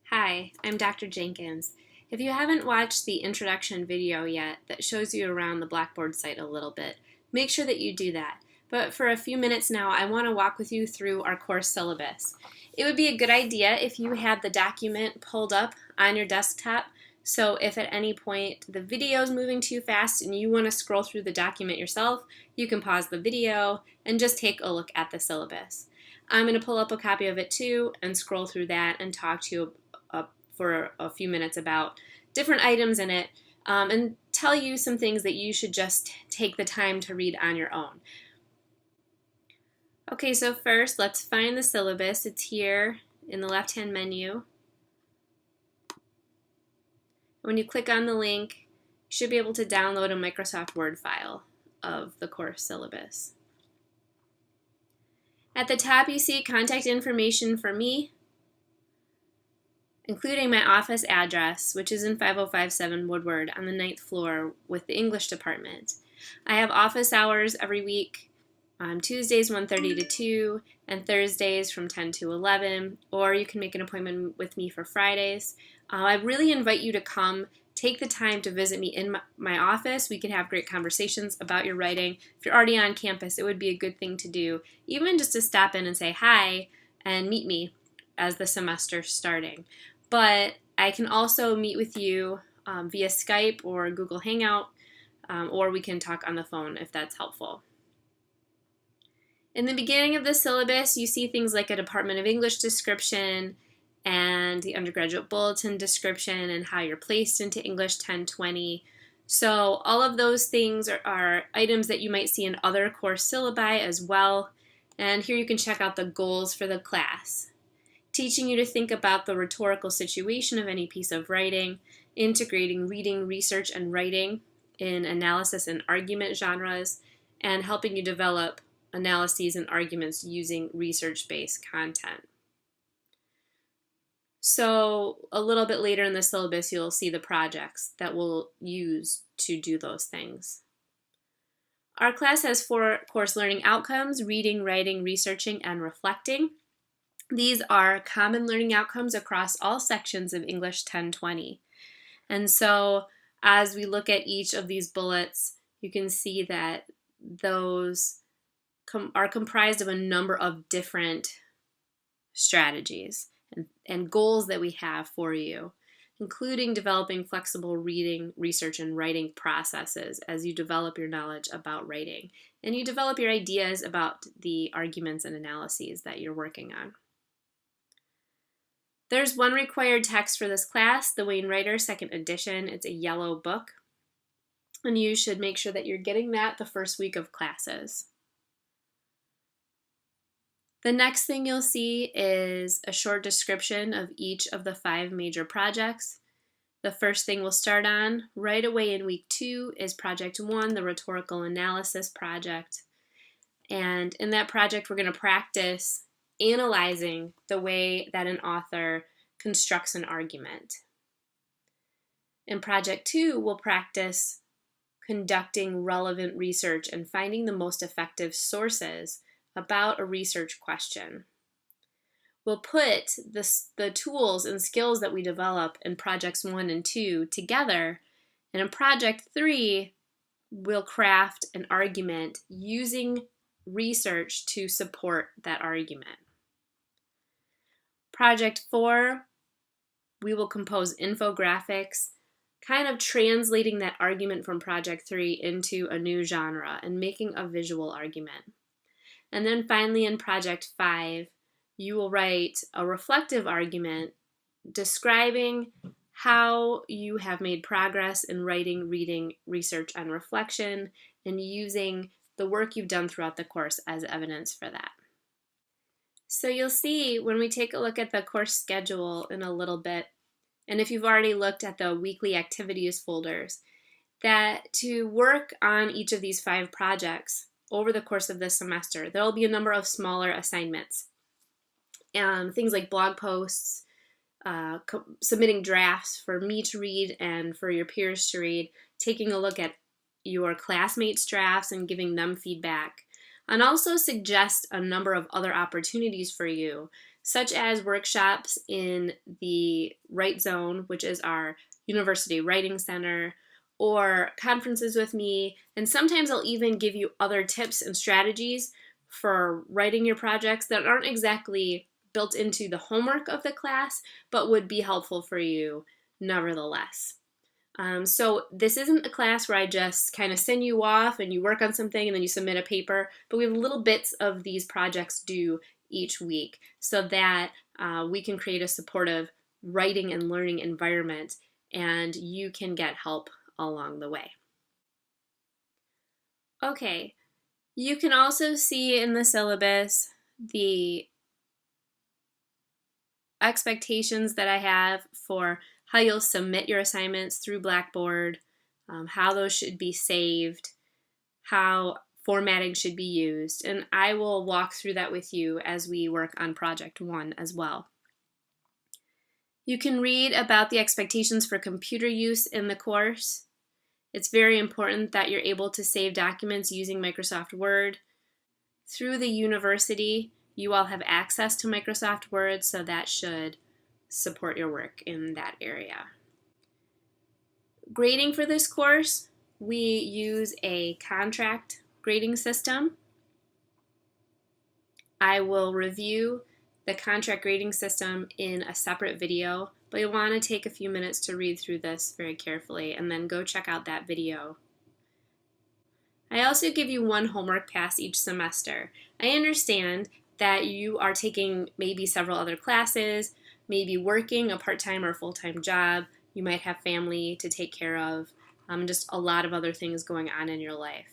Hi, I'm Dr. Jenkins. If you haven't watched the introduction video yet that shows you around the Blackboard site a little bit, make sure that you do that. But for a few minutes now, I want to walk with you through our course syllabus. It would be a good idea if you had the document pulled up on your desktop, so if at any point the video is moving too fast and you want to scroll through the document yourself, you can pause the video and just take a look at the syllabus. I'm going to pull up a copy of it too and scroll through that and talk to you for a few minutes about different items in it and tell you some things that you should just take the time to read on your own. Okay, so first let's find the syllabus. It's here in the left-hand menu. When you click on the link, you should be able to download a Microsoft Word file of the course syllabus. At the top you see contact information for me, including my office address, which is in 5057 Woodward on the 9th floor with the English department. I have office hours every week, Tuesdays 1:30 to 2 and Thursdays from 10 to 11, or you can make an appointment with me for Fridays. I really invite you to come. Take the time to visit me in my office. We can have great conversations about your writing. If you're already on campus, it would be a good thing to do, even just to stop in and say hi and meet me as the semester's starting. But I can also meet with you via Skype or Google Hangout, or we can talk on the phone if that's helpful. In the beginning of the syllabus, you see things like a Department of English description and the undergraduate bulletin description and how you're placed into English 1020. So all of those things are items that you might see in other course syllabi as well. And here you can check out the goals for the class, teaching you to think about the rhetorical situation of any piece of writing, integrating reading, research, and writing in analysis and argument genres, and helping you develop analyses and arguments using research-based content. So a little bit later in the syllabus, you'll see the projects that we'll use to do those things. Our class has 4 course learning outcomes: reading, writing, researching, and reflecting. These are common learning outcomes across all sections of English 1020. And so as we look at each of these bullets, you can see that those are comprised of a number of different strategies and goals that we have for you, including developing flexible reading, research, and writing processes as you develop your knowledge about writing and you develop your ideas about the arguments and analyses that you're working on. There's one required text for this class, the Wainwriter 2nd edition. It's a yellow book, and you should make sure that you're getting that the first week of classes. The next thing you'll see is a short description of each of the 5 major projects. The first thing we'll start on right away in week 2 is project 1, the rhetorical analysis project. And in that project, we're going to practice analyzing the way that an author constructs an argument. In project 2, we'll practice conducting relevant research and finding the most effective sources about a research question. We'll put the tools and skills that we develop in projects 1 and 2 together, and in project 3, we'll craft an argument using research to support that argument. Project 4, we will compose infographics, kind of translating that argument from project 3 into a new genre and making a visual argument. And then finally in project 5, you will write a reflective argument describing how you have made progress in writing, reading, research, and reflection, and using the work you've done throughout the course as evidence for that. So you'll see when we take a look at the course schedule in a little bit, and if you've already looked at the weekly activities folders, that to work on each of these 5 projects over the course of this semester, there will be a number of smaller assignments. Things like blog posts, submitting drafts for me to read and for your peers to read, taking a look at your classmates' drafts and giving them feedback, and also suggest a number of other opportunities for you such as workshops in the Write Zone, which is our university writing center, or conferences with me, and sometimes I'll even give you other tips and strategies for writing your projects that aren't exactly built into the homework of the class, but would be helpful for you nevertheless. So this isn't a class where I just kind of send you off and you work on something and then you submit a paper, but we have little bits of these projects due each week so that we can create a supportive writing and learning environment, and you can get help along the way. Okay, you can also see in the syllabus the expectations that I have for how you'll submit your assignments through Blackboard, how those should be saved, how formatting should be used, and I will walk through that with you as we work on Project 1 as well. You can read about the expectations for computer use in the course. It's very important that you're able to save documents using Microsoft Word. Through the university, you all have access to Microsoft Word, so that should support your work in that area. Grading for this course, we use a contract grading system. I will review the contract grading system in a separate video, but you'll want to take a few minutes to read through this very carefully and then go check out that video. I also give you one homework pass each semester. I understand that you are taking maybe several other classes, maybe working a part-time or full-time job, you might have family to take care of, just a lot of other things going on in your life.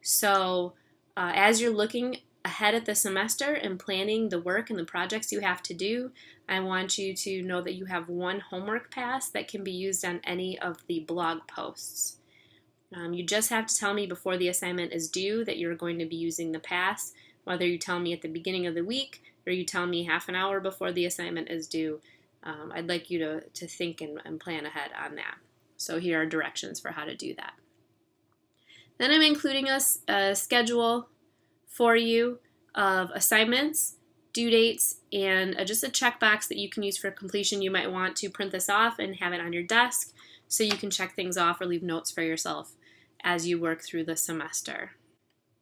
So as you're looking ahead at the semester and planning the work and the projects you have to do, I want you to know that you have one homework pass that can be used on any of the blog posts. You just have to tell me before the assignment is due that you're going to be using the pass, whether you tell me at the beginning of the week or you tell me half an hour before the assignment is due. I'd like you to think and plan ahead on that. So here are directions for how to do that. Then I'm including a schedule for you of assignments, due dates, and just a checkbox that you can use for completion. You might want to print this off and have it on your desk so you can check things off or leave notes for yourself as you work through the semester.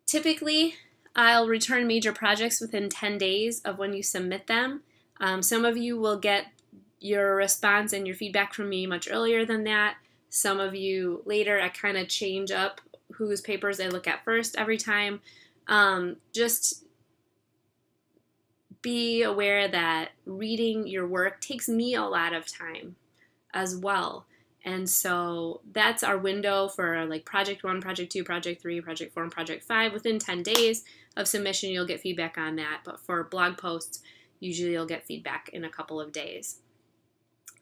Typically, I'll return major projects within 10 days of when you submit them. Some of you will get your response and your feedback from me much earlier than that. Some of you later. I kind of change up whose papers I look at first every time. Just be aware that reading your work takes me a lot of time as well. And so that's our window for like Project 1, Project 2, Project 3, Project 4, and Project 5. Within 10 days of submission, you'll get feedback on that. But for blog posts, usually you'll get feedback in a couple of days.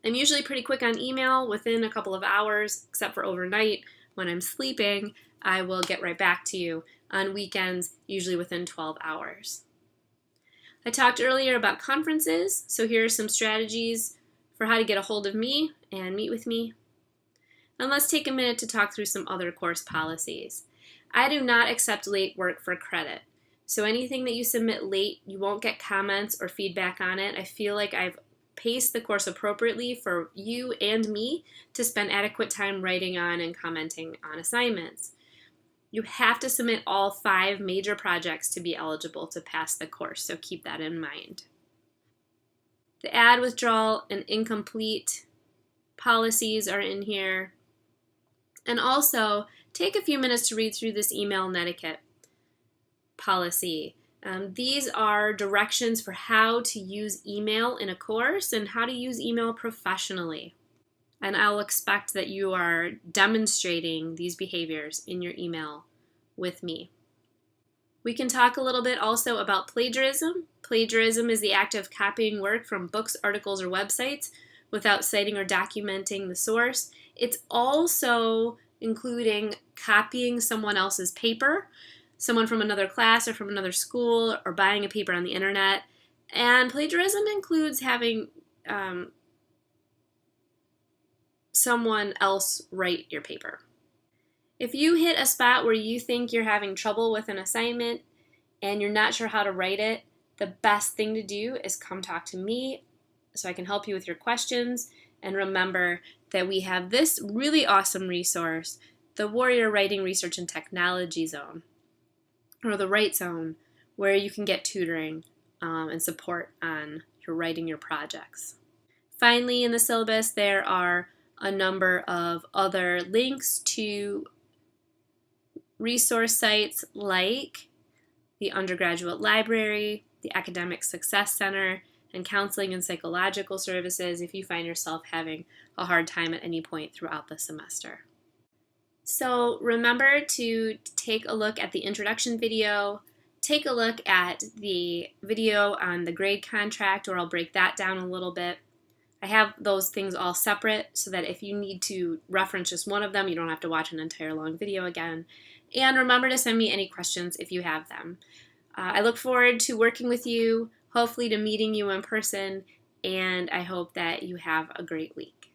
I'm usually pretty quick on email within a couple of hours, except for overnight. When I'm sleeping, I will get right back to you. On weekends, usually within 12 hours. I talked earlier about conferences, so here are some strategies for how to get a hold of me and meet with me. And let's take a minute to talk through some other course policies. I do not accept late work for credit. So anything that you submit late, you won't get comments or feedback on it. I feel like I've paced the course appropriately for you and me to spend adequate time writing on and commenting on assignments. You have to submit all 5 major projects to be eligible to pass the course, so keep that in mind. The ad withdrawal and incomplete policies are in here. And also, take a few minutes to read through this email netiquette policy. These are directions for how to use email in a course and how to use email professionally. And I'll expect that you are demonstrating these behaviors in your email with me. We can talk a little bit also about plagiarism. Plagiarism is the act of copying work from books, articles, or websites without citing or documenting the source. It's also including copying someone else's paper, someone from another class or from another school, or buying a paper on the internet. And plagiarism includes having someone else write your paper. If you hit a spot where you think you're having trouble with an assignment and you're not sure how to write it, the best thing to do is come talk to me so I can help you with your questions. And remember that we have this really awesome resource, the Warrior Writing Research and Technology Zone, or the Write Zone, where you can get tutoring and support on your writing your projects. Finally, in the syllabus, there are a number of other links to resource sites like the Undergraduate Library, the Academic Success Center, and counseling and psychological services if you find yourself having a hard time at any point throughout the semester. So remember to take a look at the introduction video, take a look at the video on the grade contract, or I'll break that down a little bit. I have those things all separate so that if you need to reference just one of them, you don't have to watch an entire long video again. And remember to send me any questions if you have them. I look forward to working with you, hopefully to meeting you in person, and I hope that you have a great week.